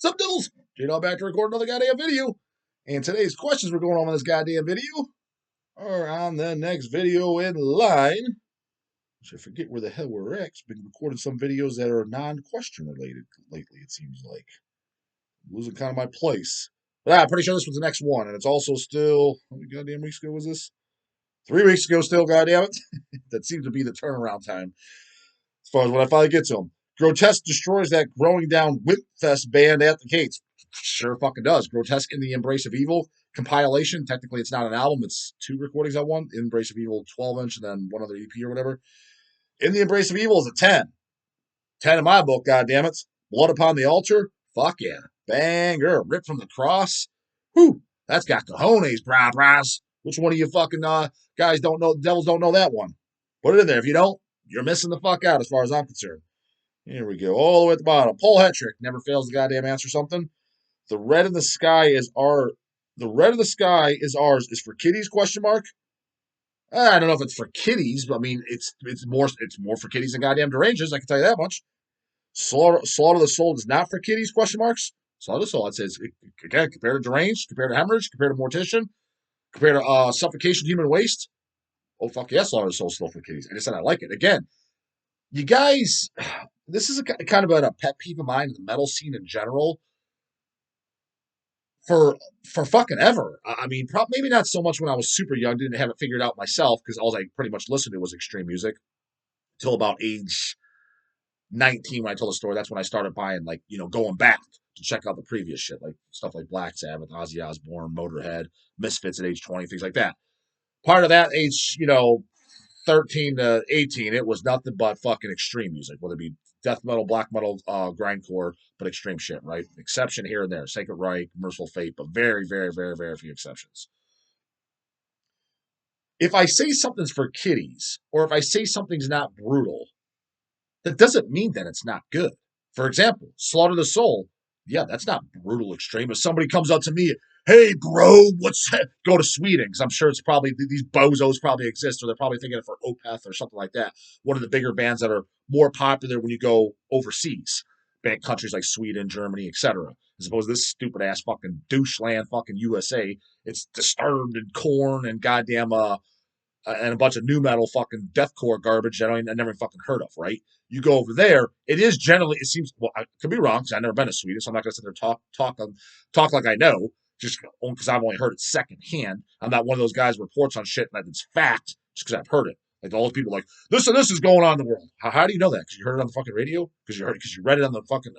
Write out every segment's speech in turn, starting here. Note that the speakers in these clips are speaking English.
Sup, Dills? J-Dog back to record another goddamn video. And today's questions we're going on in this goddamn video are on the next video in line. Which I forget where the hell we're at. Been recording some videos that are non-question related lately, it seems like. I'm losing kind of my place. But I'm pretty sure this was the next one. And it's also still, how many goddamn weeks ago was this? 3 weeks ago still, goddamn it. That seems to be the turnaround time. As far as when I finally get to them. Grotesque destroys that growing down Whipfest band at the gates. Sure fucking does. Grotesque in the Embrace of Evil compilation. Technically, it's not an album. It's 2 recordings on one. Embrace of Evil 12-inch and then one other EP or whatever. In the Embrace of Evil is a 10. 10 in my book, goddammit. Blood Upon the Altar. Fuck yeah. Banger. Ripped from the Cross. Whew. That's got cojones, brah. Which one of you fucking guys don't know, devils don't know that one? Put it in there. If you don't, you're missing the fuck out as far as I'm concerned. Here we go. All the way at the bottom. Paul Hetrick never fails to goddamn answer something. The red in the sky is our. The red of the sky is ours. Is for kiddies? Question mark. I don't know if it's for kiddies, but I mean it's more for kiddies than goddamn deranges. I can tell you that much. Slaughter the Soul is not for kiddies? Question marks. Slaughter the Soul. It says again compared to deranged, compared to hemorrhage, compared to mortician, compared to suffocation, human waste. Oh fuck yes, Slaughter the Soul is still for kiddies. I just said I like it again. You guys, this is a kind of a pet peeve of mine in the metal scene in general. For fucking ever. I mean, maybe not so much when I was super young, didn't have it figured out myself because all I pretty much listened to was extreme music until about age 19 when I told the story. That's when I started buying, like, going back to check out the previous shit, like stuff like Black Sabbath, Ozzy Osbourne, Motorhead, Misfits at age 20, things like that. Part of that age, 13 to 18, it was nothing but fucking extreme music, whether it be death metal, black metal, grindcore, but extreme shit, right? Exception here and there. Sacred Reich, Merciful Fate, but very, very, very, very few exceptions. If I say something's for kiddies, or if I say something's not brutal, that doesn't mean that it's not good. For example, Slaughter the Soul. Yeah, that's not brutal extreme. If somebody comes up to me, hey, bro, what's that? Go to Sweden, because I'm sure it's probably, these bozos probably exist, or they're probably thinking it for Opeth or something like that. One of the bigger bands that are more popular when you go overseas. Band countries like Sweden, Germany, etc. As opposed to this stupid-ass fucking doucheland fucking USA. It's Disturbed and Korn and goddamn, and a bunch of new metal fucking deathcore garbage that I never fucking heard of, right? You go over there, it is generally, it seems, well, I could be wrong because I've never been to Sweden, so I'm not going to sit there talk like I know, just because I've only heard it secondhand. I'm not one of those guys who reports on shit that it's fact just because I've heard it. Like all those people like, this and this is going on in the world. How do you know that? Because you heard it on the fucking radio? Because you read it on the fucking,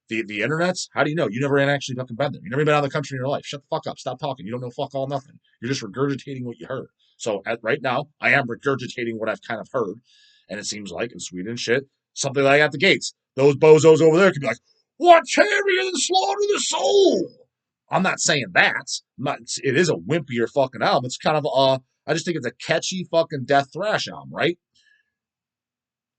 the internets? How do you know? You never actually fucking been there. You never been out of the country in your life. Shut the fuck up. Stop talking. You don't know fuck all nothing. You're just regurgitating what you heard. So right now, I am regurgitating what I've kind of heard. And it seems like in Sweden shit, something like at the gates, those bozos over there could be like, what's heavier than Slaughter the Soul? I'm not saying that. It is a wimpier fucking album. It's kind of, I just think it's a catchy fucking death thrash album, right?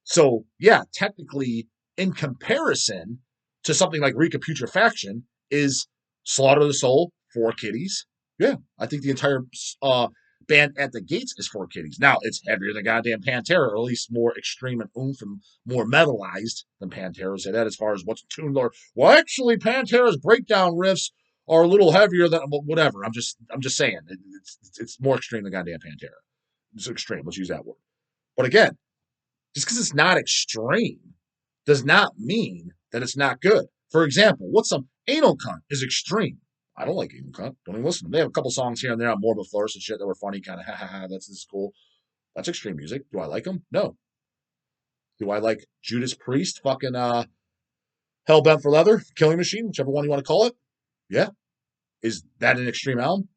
So, yeah, technically, in comparison to something like Reek of Putrefaction, is Slaughter the Soul for kiddies? Yeah, I think the entire band at the gates is for kiddies. Now, it's heavier than goddamn Pantera, or at least more extreme and oomph and more metalized than Pantera. Say that as far as what's tuned or well, actually, Pantera's breakdown riffs are a little heavier than whatever. I'm just saying it's more extreme than goddamn Pantera. It's extreme. Let's use that word. But again, just because it's not extreme does not mean that it's not good. For example, what's some Anal Cunt is extreme. I don't like Anal Cunt. Don't even listen to them. They have a couple songs here and there on Morbid Florist and shit that were funny, kind of, ha ha ha, this is cool. That's extreme music. Do I like them? No. Do I like Judas Priest, fucking Hell Bent for Leather, Killing Machine, whichever one you want to call it? Yeah. Is that an extreme album?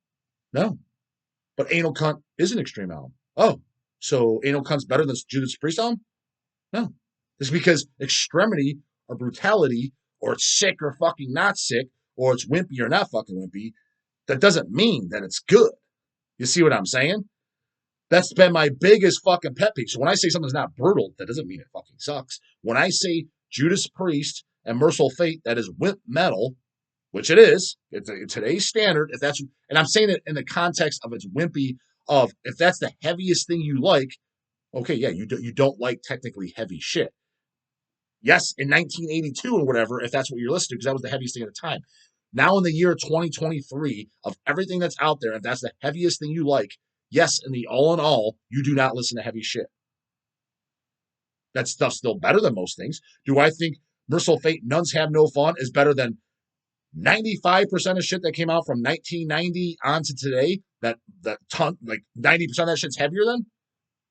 No. But Anal Cunt is an extreme album. Oh, so Anal Cunt's better than Judas Priest album? No. It's because extremity or brutality, or it's sick or fucking not sick, or it's wimpy or not fucking wimpy, that doesn't mean that it's good. You see what I'm saying? That's been my biggest fucking pet peeve. So when I say something's not brutal, that doesn't mean it fucking sucks. When I say Judas Priest and Merciful Fate, that is wimp metal, which it is. It's today's standard. If that's, and I'm saying it in the context of it's wimpy. Of if that's the heaviest thing you like, okay, yeah, you don't like technically heavy shit. Yes, in 1982 or whatever, if that's what you're listening to, because that was the heaviest thing at the time. Now in the year 2023, of everything that's out there, if that's the heaviest thing you like, yes, in the all in all, you do not listen to heavy shit. That stuff's still better than most things. Do I think Merciful Fate, Nuns Have No Fun is better than 95% of shit that came out from 1990 on to today? That ton, like 90% of that shit's heavier than?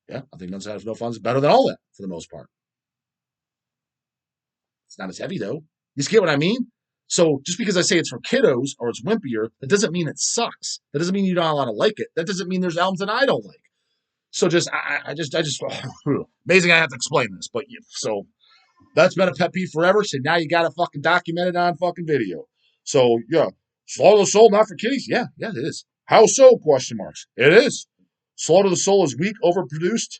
Yeah, I think Nuns Have No Fun is better than all that for the most part. It's not as heavy though. You get what I mean? So just because I say it's for kiddos or it's wimpier, that doesn't mean it sucks. That doesn't mean you don't want to like it. That doesn't mean there's albums that I don't like. So I just amazing. I have to explain this, but so that's been a pet peeve forever. So now you got it fucking documented on fucking video. So yeah, Slaughter the Soul not for kiddies. Yeah, it is. How so? Question marks. It is. Slaughter the Soul is weak, overproduced,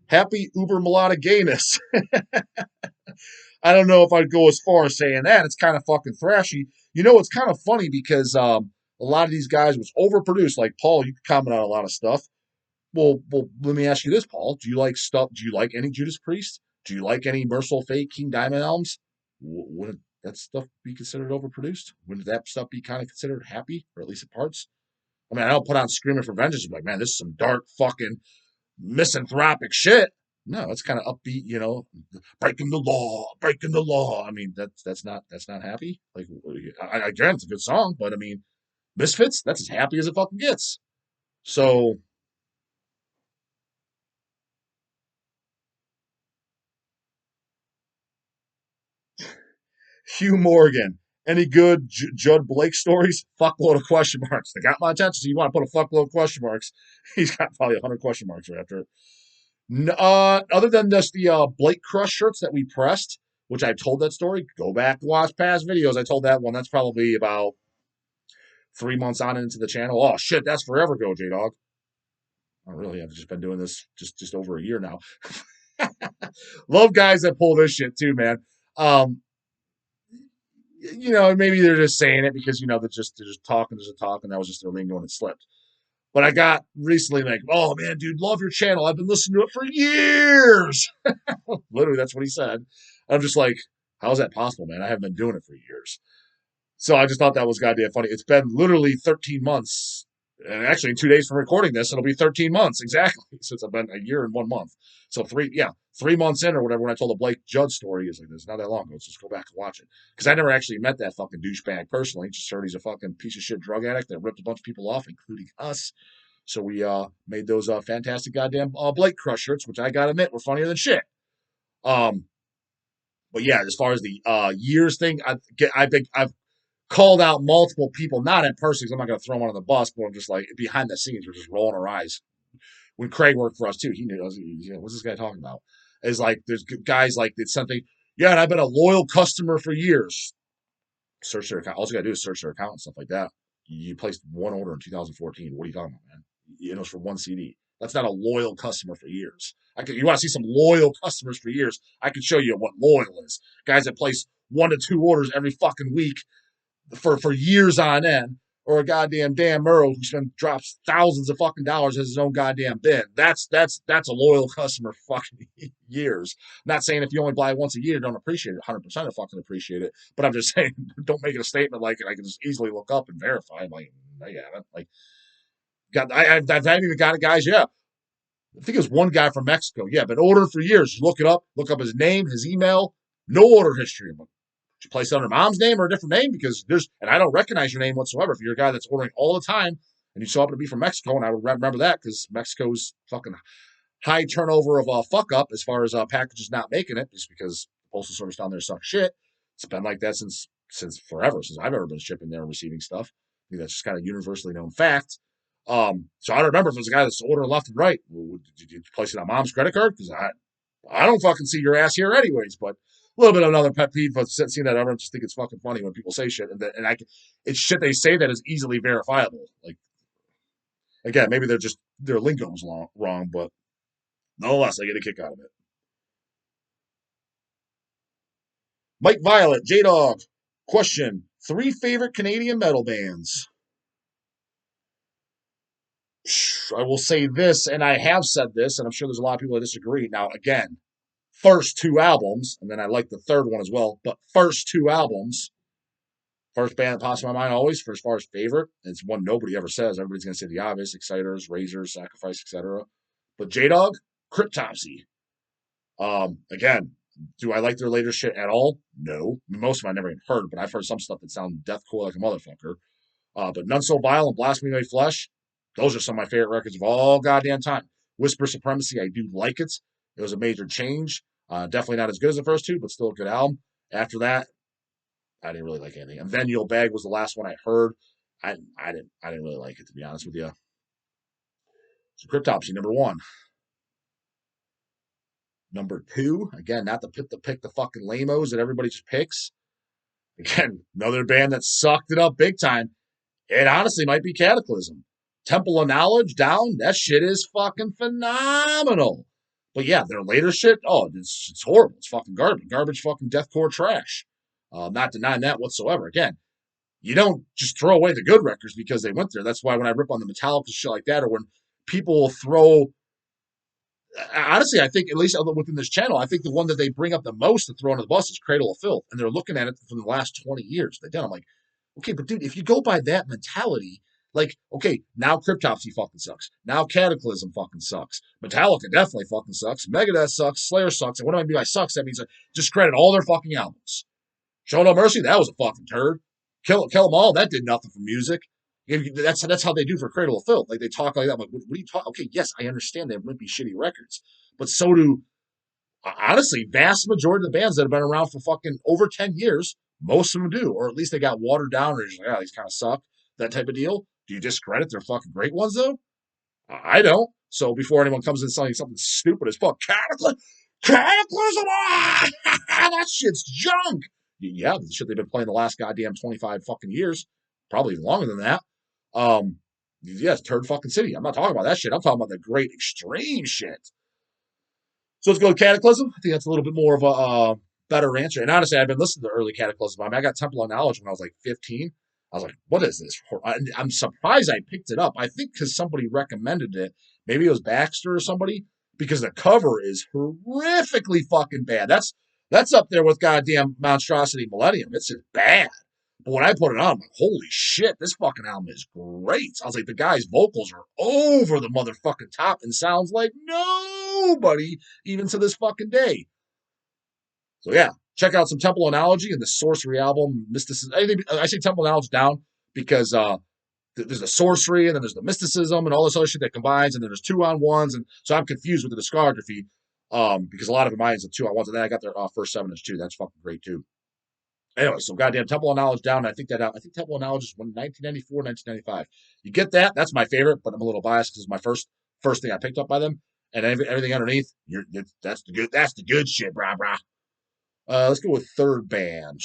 happy uber melodic gayness. I don't know if I'd go as far as saying that. It's kind of fucking thrashy. You know, it's kind of funny because a lot of these guys was overproduced. Like Paul, you comment on a lot of stuff. Well, let me ask you this, Paul. Do you like stuff? Do you like any Judas Priest? Do you like any Merciful Fate, King Diamond albums? Wouldn't that stuff be considered overproduced? Wouldn't that stuff be kind of considered happy, or at least in parts? I mean, I don't put on Screaming for Vengeance and be like, man, this is some dark fucking misanthropic shit. No, it's kind of upbeat, breaking the law, breaking the law. I mean, that's not happy. Like, I grant it's a good song, but I mean, Misfits, that's as happy as it fucking gets. So, Hugh Morgan, any good Judd Blake stories? Fuckload of question marks. They got my attention. So you want to put a fuckload of question marks? He's got probably 100 question marks right after it. Other than just the Blake Crush shirts that we pressed, which I told that story, go back to watch past videos. I told that one. That's probably about 3 months on into the channel. Oh shit, that's forever ago, J Dog. Oh really? I've just been doing this just over a year now. Love guys that pull this shit too, man. Um, maybe they're just saying it because they're just talking, there's a talk, and that was just their lingo and it slipped. But I got recently like, oh man, dude, love your channel. I've been listening to it for years. Literally, that's what he said. I'm just like, how is that possible, man? I haven't been doing it for years. So I just thought that was goddamn funny. It's been literally 13 months. And actually, in 2 days from recording this, it'll be 13 months exactly since I've been a year and 1 month. So 3 months in or whatever. When I told the Blake Judd story, it's like it's not that long ago. Let's just go back and watch it because I never actually met that fucking douchebag personally. Just heard he's a fucking piece of shit drug addict that ripped a bunch of people off, including us. So we made those fantastic goddamn Blake Crush shirts, which I gotta admit were funnier than shit. Um, but yeah, as far as the years thing, I've called out multiple people, not in person because I'm not gonna throw them on the bus, but I'm just like behind the scenes, we're just rolling our eyes. When Craig worked for us too, he knew. What's this guy talking about? Is like there's guys like it's something. Yeah, and I've been a loyal customer for years. Search their account. All you gotta do is search their account and stuff like that. You placed one order in 2014. What are you talking about, man? It was for one CD. That's not a loyal customer for years. You want to see some loyal customers for years? I can show you what loyal is. Guys that place 1 to 2 orders every fucking week for years on end, or a goddamn Dan Murrow who drops thousands of fucking dollars as his own goddamn bin. That's a loyal customer for fucking years. I'm not saying if you only buy once a year, don't appreciate it. 100% of fucking appreciate it. But I'm just saying, don't make it a statement like I can just easily look up and verify. I'm like, no, you haven't. Like, I've even got it, guys. Yeah, I think it was one guy from Mexico. Yeah, been ordering for years. You look it up, look up his name, his email, no order history. I'm like, did you place it under mom's name or a different name? Because and I don't recognize your name whatsoever. If you're a guy that's ordering all the time and you show up to be from Mexico, and I would remember that because Mexico's fucking high turnover of fuck up as far as packages not making it, just because the postal service down there sucks shit. It's been like that since forever, since I've ever been shipping there and receiving stuff. I think that's just kind of universally known fact. So I don't remember if there's a guy that's ordering left and right. Did you place it on mom's credit card? Because I don't fucking see your ass here anyways. But a little bit of another pet peeve of seeing that. I don't just think it's fucking funny when people say shit, it's shit they say that is easily verifiable. Like again, maybe their lingo was wrong, but nonetheless, I get a kick out of it. Mike Violet, J Dog, question: 3 favorite Canadian metal bands. I will say this, and I have said this, and I'm sure there's a lot of people that disagree. Now, again, first two albums, and then I like the third one as well, but first two albums, first band that pops in my mind always for as far as favorite. It's one nobody ever says. Everybody's going to say the obvious, Exciters, Razors, Sacrifice, etc. But J-Dog, Cryptopsy. Again, do I like their later shit at all? No. I mean, most of them I never even heard, but I've heard some stuff that sounds deathcore like a motherfucker. But None So Vile and Blasphemy Made Flesh, those are some of my favorite records of all goddamn time. Whisper Supremacy, I do like it. It was a major change. Definitely not as good as the first two, but still a good album. After that, I didn't really like anything. And Then You'll Beg was the last one I heard. I didn't really like it, to be honest with you. So Cryptopsy, number one. Number two, again, not to pick the fucking lamos that everybody just picks. Again, another band that sucked it up big time. It honestly might be Cataclysm. Temple of Knowledge, Down, that shit is fucking phenomenal. But yeah, their later shit, oh, it's horrible. It's fucking garbage. Garbage fucking deathcore trash. Not denying that whatsoever. Again, you don't just throw away the good records because they went there. That's why when I rip on the Metallica shit like that, or when people throw, honestly, I think, at least within this channel, I think the one that they bring up the most to throw under the bus is Cradle of Filth. And they're looking at it from the last 20 years. They've done. I'm like, okay, but dude, if you go by that mentality, like, okay, now Cryptopsy fucking sucks. Now Cataclysm fucking sucks. Metallica definitely fucking sucks. Megadeth sucks. Slayer sucks. And what do I mean by sucks? That means discredit all their fucking albums. Show No Mercy, that was a fucking turd. Kill Them All, that did nothing for music. That's how they do for Cradle of Filth. Like, they talk like that. I'm like, what are you talking? Okay, yes, I understand they might be shitty records, but so do, honestly, vast majority of the bands that have been around for fucking over 10 years. Most of them do, or at least they got watered down, or you're just like, oh, these kind of suck, that type of deal. Do you discredit their fucking great ones, though? I don't. So before anyone comes in saying something stupid as fuck, Cataclysm, that shit's junk. Yeah, the shit they've been playing the last goddamn 25 fucking years, probably even longer than that. Yes, Turd fucking City. I'm not talking about that shit. I'm talking about the great extreme shit. So let's go to Cataclysm. I think that's a little bit more of a better answer. And honestly, I've been listening to early Cataclysm. I mean, I got Temple of Knowledge when I was like 15. I was like, what is this? I'm surprised I picked it up. I think because somebody recommended it. Maybe it was Baxter or somebody, because the cover is horrifically fucking bad. That's up there with goddamn Monstrosity Millennium. It's just bad. But when I put it on, I'm like, holy shit, this fucking album is great. I was like, the guy's vocals are over the motherfucking top and sounds like nobody, even to this fucking day. So yeah, check out some Temple Analogy and the Sorcery album, Mysticism. I say Temple Analogy down because there's the sorcery and then there's the mysticism and all this other shit that combines, and then there's 2-on-1s, and so I'm confused with the discography because a lot of it mine is the 2-on-1s, and then I got their first 7-inch too. That's fucking great too. Anyway, so goddamn Temple of Knowledge down. I think Temple of Knowledge is 1994, 1995. You get that? That's my favorite, but I'm a little biased because it's my first thing I picked up by them, and everything underneath, that's the good shit, brah brah. Let's go with third band.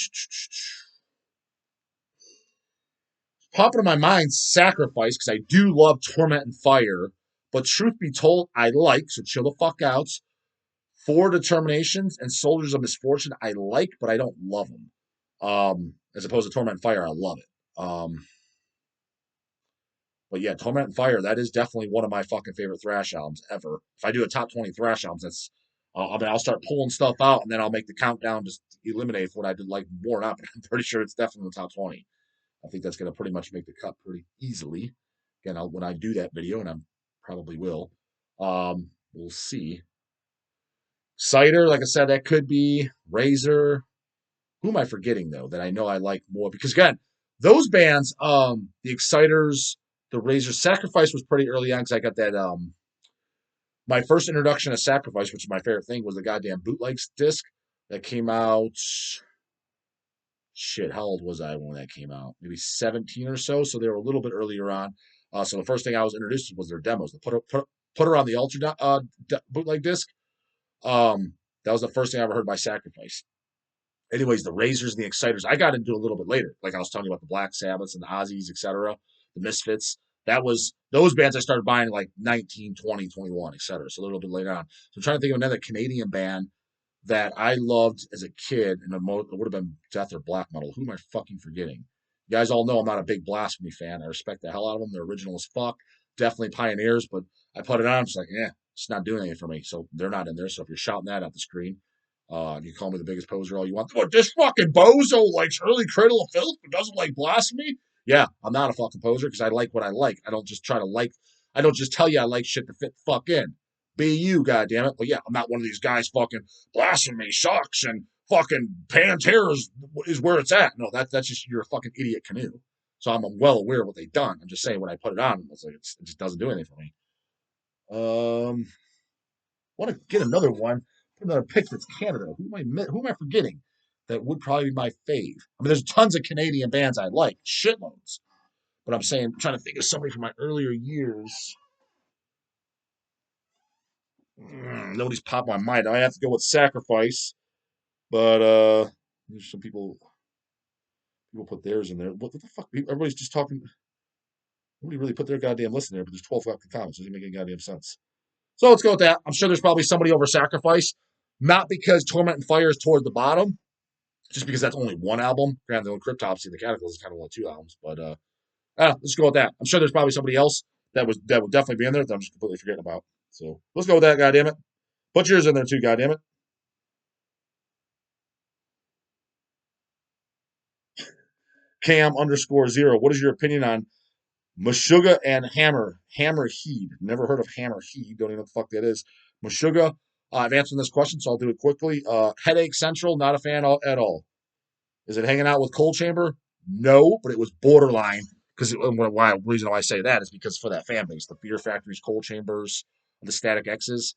Popping in my mind, Sacrifice, because I do love Torment and Fire, but truth be told, I like, so chill the fuck out. Four Determinations and Soldiers of Misfortune, I like, but I don't love them. As opposed to Torment and Fire, I love it. But yeah, Torment and Fire, that is definitely one of my fucking favorite thrash albums ever. If I do a top 20 thrash albums, that's I'll start pulling stuff out, and then I'll make the countdown, just eliminate what I did like more or not, but I'm pretty sure it's definitely in the top 20. I think that's going to pretty much make the cut pretty easily. Again, when I do that video, and I probably will, we'll see. Cider, like I said, that could be Razor. Who am I forgetting, though, that I know I like more? Because, again, those bands, the Exciters, the Razor, Sacrifice was pretty early on because I got that, my first introduction to Sacrifice, which is my favorite thing, was the goddamn bootlegs disc that came out. Shit, how old was I when that came out? Maybe 17 or so. So they were a little bit earlier on. So the first thing I was introduced to was their demos. The put her on the Ultra bootleg disc. That was the first thing I ever heard by Sacrifice. Anyways, the Razors and the Exciters, I got into a little bit later. Like I was talking about the Black Sabbaths and the Ozzies, etc., the Misfits. That was those bands I started buying like 19, 20, 21, etc. So a little bit later on. So I'm trying to think of another Canadian band that I loved as a kid, and it would have been death or black metal. Who am I fucking forgetting? You guys all know I'm not a big Blasphemy fan. I respect the hell out of them. They're original as fuck. Definitely pioneers, but I put it on. I'm just like, yeah, It's not doing anything for me. So they're not in there. So if you're shouting that at the screen, you call me the biggest poser all you want. What, this fucking bozo likes early Cradle of Filth but doesn't like Blasphemy? Yeah, I'm not a fucking poser because I like what I like. I don't just try to like, I don't just tell you I like shit to fit the fuck in. Be you, goddammit. But yeah, I'm not one of these guys fucking Blasphemy sucks and fucking Pantera is where it's at. No, that's just, you're a fucking idiot canoe. So I'm well aware of what they've done. I'm just saying when I put it on, it's like it just doesn't do anything for me. Want to get another one, put another pick that's Canada. Who am I forgetting? That would probably be my fave. I mean, there's tons of Canadian bands I like, shitloads. But I'm trying to think of somebody from my earlier years. Nobody's popped my mind. I have to go with Sacrifice, but there's some people put theirs in there. What the fuck? Everybody's just talking. Nobody really put their goddamn list in there, but there's 12 fucking comments. Doesn't make any goddamn sense. So let's go with that. I'm sure there's probably somebody over Sacrifice. Not because Torment and Fire is toward the bottom, just because that's only one album. Granted, the Cryptopsy and the Cataclysm is kind of only two albums, but let's go with that. I'm sure there's probably somebody else that would definitely be in there that I'm just completely forgetting about. So let's go with that, goddammit. Put yours in there too, goddammit. Cam_0. What is your opinion on Meshuggah and Hammer Heed? Never heard of Hammer Heed. Don't even know what the fuck that is. Meshuggah. I've answered this question, so I'll do it quickly. Headache Central, not a fan at all. Is it hanging out with Cold Chamber? No, but it was borderline. Because the reason why I say that is because for that fan base, the Fear Factories, Cold Chambers, the Static X's,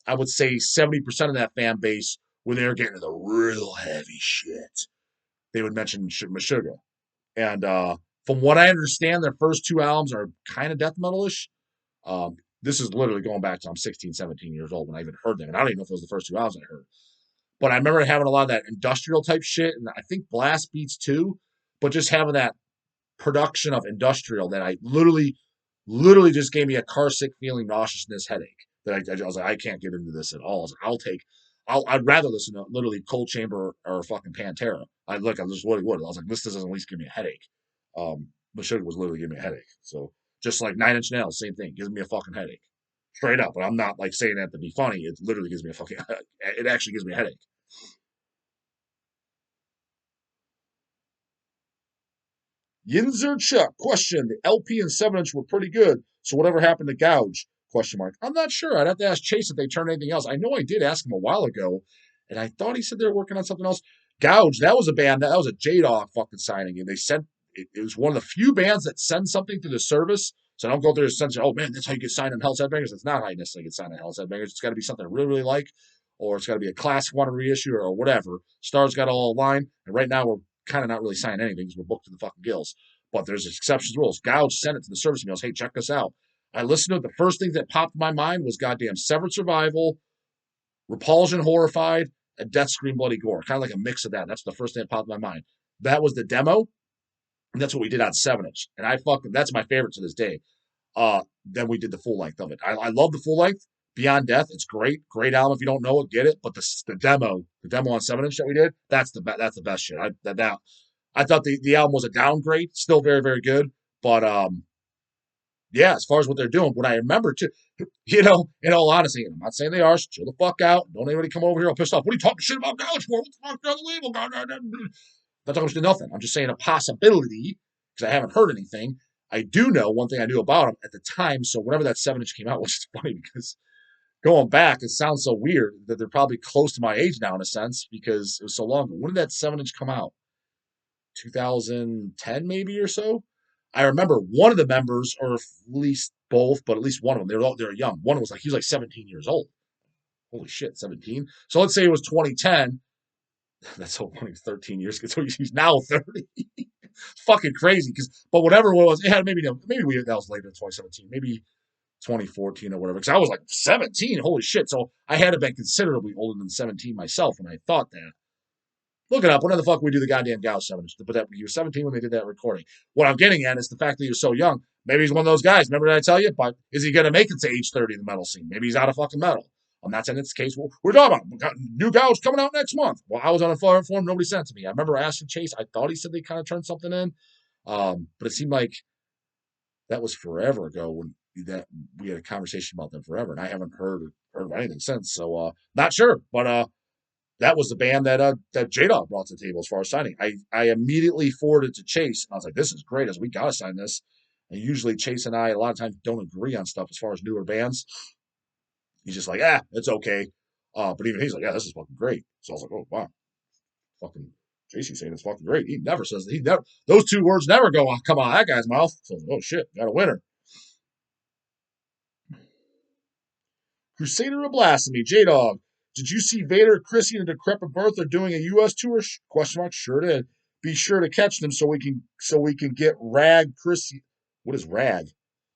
I would say 70% of that fan base, when they were getting to the real heavy shit, they would mention Meshuggah. And from what I understand, their first two albums are kind of death metal-ish. This is literally going back to I'm 16, 17 years old when I even heard them. And I don't even know if it was the first two albums I heard. But I remember having a lot of that industrial type shit, and I think blast beats too. But just having that production of industrial that I literally just gave me a car sick feeling, nauseousness, headache. That I was like, I can't get into this at all. I was like, I'd rather listen to literally Cold Chamber or fucking Pantera. I just really would. I was like, this doesn't at least give me a headache. Meshuggah was literally giving me a headache. So just like Nine Inch Nails, same thing, gives me a fucking headache. Straight up. And I'm not like saying that to be funny. It literally gives me a fucking, it actually gives me a headache. Yinzer Chuck, question. The LP and 7-inch were pretty good, so whatever happened to Gouge? Question mark. I'm not sure. I'd have to ask Chase if they turned anything else. I know I did ask him a while ago, and I thought he said they were working on something else. Gouge, that was a band, that was a J-Dog fucking signing, and they sent, it was one of the few bands that send something to the service, so I don't go through the sense of, oh man, that's how you get signed on Hell's Headbangers. That's not how you necessarily get signed on Hell's Headbangers. It's got to be something I really, really like, or it's got to be a classic one to reissue, or whatever. Stars got all aligned, and right now we're kind of not really signing anything because we're booked to the fucking gills. But there's exceptions to rules. Gouge sent it to the service emails. Hey, check this out. I listened to it. The first thing that popped in my mind was goddamn Severed Survival, Repulsion Horrified, and Death Scream Bloody Gore. Kind of like a mix of that. That's the first thing that popped in my mind. That was the demo, and that's what we did on 7-inch. And that's my favorite to this day. Then we did the full length of it. I love the full length. Beyond Death, it's great. Great album. If you don't know it, get it. But the demo on 7-inch that we did, that's the best shit. I thought the album was a downgrade, still very, very good. But yeah, as far as what they're doing, what I remember too, in all honesty, I'm not saying they are, chill the fuck out. Don't anybody come over here all pissed off. What are you talking shit about Gouge for? What the fuck down the label? Not talking shit nothing. I'm just saying a possibility, because I haven't heard anything. I do know one thing I knew about them at the time. So whenever that 7-inch came out, which is funny because going back, it sounds so weird that they're probably close to my age now in a sense because it was so long ago. When did that 7-inch come out? 2010 maybe or so. I remember one of the members, or at least both, but at least one of them, they were young. One was he was like 17 years old. Holy shit, 17. So let's say it was 2010. That's so funny. 13 years ago. So he's now 30. It's fucking crazy. But whatever it was, it had maybe that was later in 2017, maybe 2014 or whatever. Because I was like 17. Holy shit. So I had to been considerably older than 17 myself when I thought that. Look it up. When the fuck we do the goddamn Gouge 7-inch? But that he was 17 when they did that recording. What I'm getting at is the fact that he was so young. Maybe he's one of those guys. Remember what I tell you? But is he going to make it to age 30 in the metal scene? Maybe he's out of fucking metal. I'm not saying it's the case. Well, we're talking about we got new Gouge coming out next month. Well, I was on a forum. Nobody sent it to me. I remember asking Chase. I thought he said they kind of turned something in. But it seemed like that was forever ago when that we had a conversation about them forever, and I haven't heard of anything since. So not sure, but that was the band that J Dog brought to the table as far as signing. I immediately forwarded to Chase. I was like, this is great, as we gotta sign this. And usually Chase and I a lot of times don't agree on stuff as far as newer bands. He's just like, it's okay. But even he's like, yeah, this is fucking great. So I was like, oh wow, fucking JC saying it's fucking great. He never says he never those two words never come out of that guy's mouth. So oh shit, got a winner. Crusader of Blasphemy, J Dog. Did you see Vader, Chrissy, and Decrepit Birth are doing a U.S. tour? Question mark. Sure did. Be sure to catch them so we can get Rag Chrissy. What is Rag?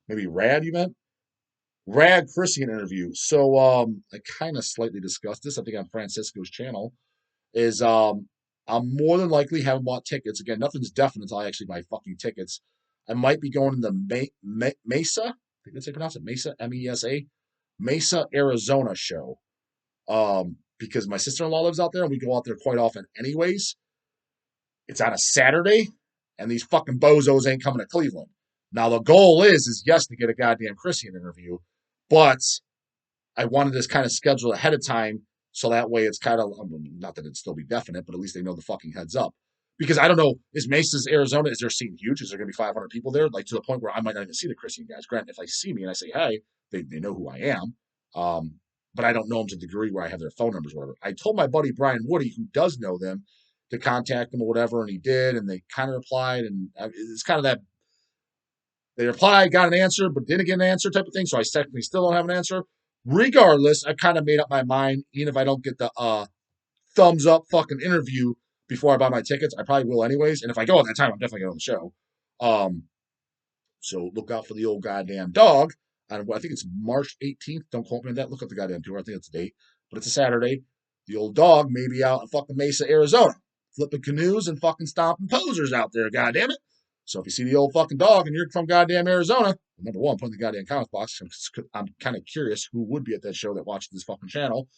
Maybe Rad you meant? Rag Chrissy an interview. So I kind of slightly discussed this. I think on Francisco's channel is I'm more than likely haven't bought tickets. Again, nothing's definite until I actually buy fucking tickets. I might be going to the Mesa. I think that's how you pronounce it. Mesa, Mesa. Mesa, Arizona show. Because my sister-in-law lives out there and we go out there quite often anyways. It's on a Saturday, and these fucking bozos ain't coming to Cleveland. Now the goal is yes, to get a goddamn Christian interview, but I wanted this kind of scheduled ahead of time so that way it's kind of, not that it'd still be definite, but at least they know the fucking heads up. Because I don't know, is Mesa's Arizona, is their scene huge? Is there going to be 500 people there? Like to the point where I might not even see the Christian guys. Granted, if they see me and I say, hey, they know who I am. But I don't know them to the degree where I have their phone numbers or whatever. I told my buddy Brian Woody, who does know them, to contact them or whatever, and he did, and they kind of replied, and it's kind of that they replied, got an answer, but didn't get an answer type of thing. So I technically still don't have an answer. Regardless, I kind of made up my mind. Even if I don't get the thumbs up fucking interview before I buy my tickets, I probably will anyways. And if I go at that time, I'm definitely going to the show. So look out for the old goddamn dog. I think it's March 18th. Don't quote me on that. Look up the goddamn tour. I think it's a date, but it's a Saturday. The old dog may be out in fucking Mesa, Arizona, flipping canoes and fucking stomping posers out there. Goddamn it! So if you see the old fucking dog and you're from goddamn Arizona, number one, put in the goddamn comments box. I'm kind of curious who would be at that show that watched this fucking channel.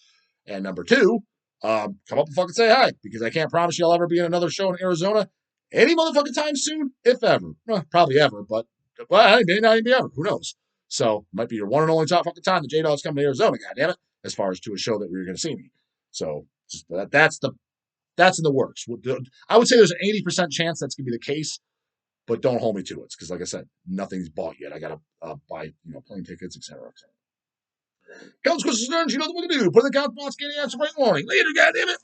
And number two, come up and fucking say hi, because I can't promise you I'll ever be in another show in Arizona any motherfucking time soon, if ever. Well, probably ever, but well, it may not even be ever. Who knows? So might be your one and only top fucking time that J Dog's coming to Arizona. Goddamn it! As far as to a show that we were going to see me. So just that's in the works. I would say there's an 80% chance that's going to be the case, but don't hold me to it, because like I said, nothing's bought yet. I got to buy plane tickets, etc. Counts, questions, you know what we're going to do. Put in the count box, get the answer right morning. Later, goddamn it.